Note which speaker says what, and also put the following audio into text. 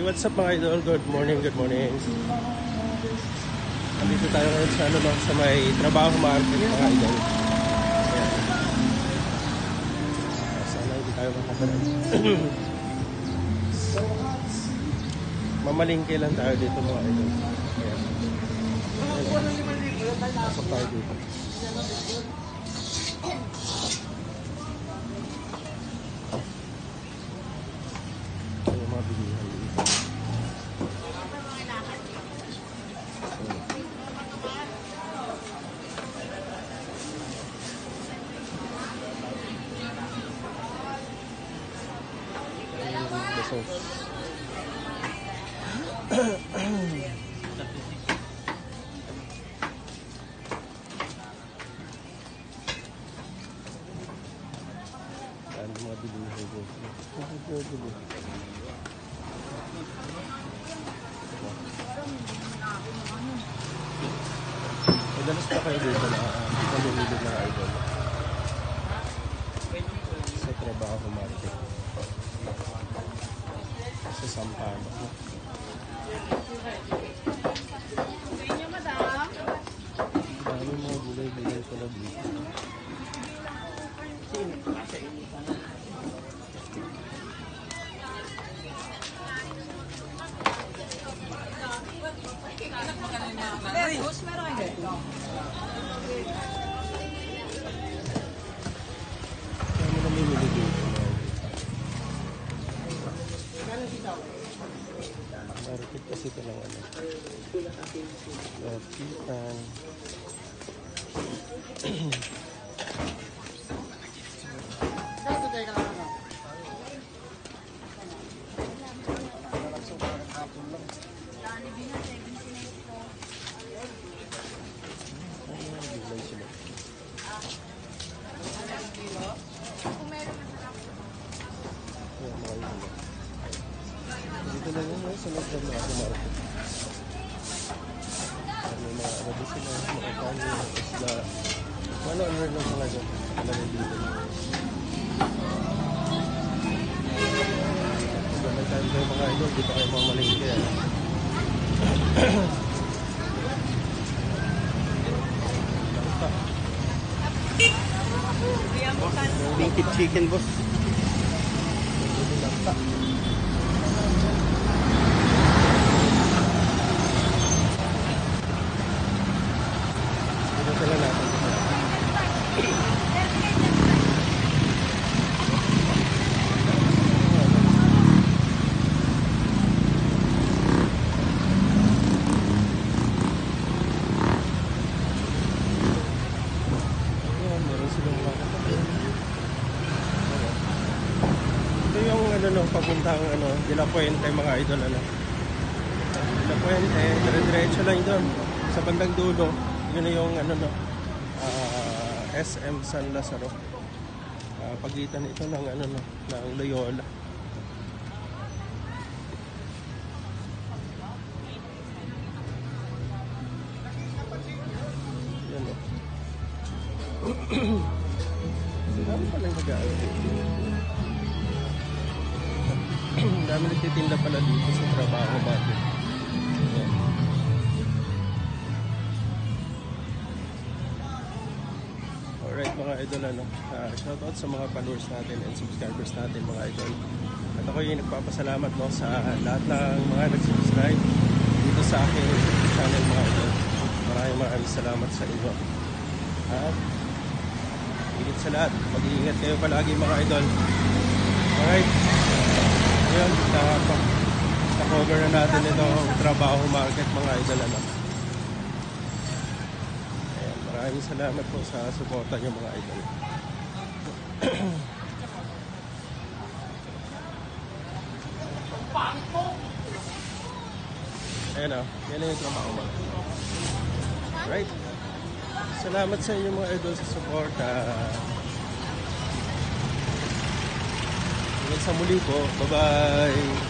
Speaker 1: Hey, what's up mga idol? Good morning, good morning. Nandito tayo ngayon sa, sa may trabaho market mga idol. Ayan. Sana hindi tayo makasalan. Mamalingke lang tayo dito mga idol. Ayan. Pasok tayo dito. Ayan mga bilihan dito. Ano mga bilihan dito? Madalas pa kayo dito na namimili na idol sa trabaho market sa Sampaloc. Dami mga gulay-gulay pala dito. Kami namimili dito. Market kasi ito lang ano. Lapitan. Dito lang yun, sa loob ng mga market. May mga arabi sila, mga kanyo, isla. Ano lang mga dyan. Alam mo dito. Ganda tayo kayo mga idol, dito kayo mga malingke.
Speaker 2: Bingkit chicken, boss.
Speaker 1: Dito sila natin. Ito yung ano papuntang De La Puente mga idol De La Puente, dire-diretso lang doon sa bandang dulo. Yun na yung SM San Lazaro. Pagitan ito ng ng Loyola. Yan o. Dami pa lang nag-aaral. Dami nagtitinda pala dito sa trabaho market. Alright mga idol, shoutout sa mga followers natin and subscribers natin mga idol. At ako yung nagpapasalamat sa lahat ng mga nag-subscribe dito sa aking channel mga idol. Maraming salamat sa inyo. At higit sa lahat, mag-iingat kayo palagi mga idol. Alright. Ngayon, na-cover na natin itong trabaho market mga idol. Ayan, maraming salamat po sa suporta nyo mga idol. Ayan o, yan yung trabaho market. Right. Salamat sa inyo mga idol sa suporta. Hanggang sa muli po. Bye-bye.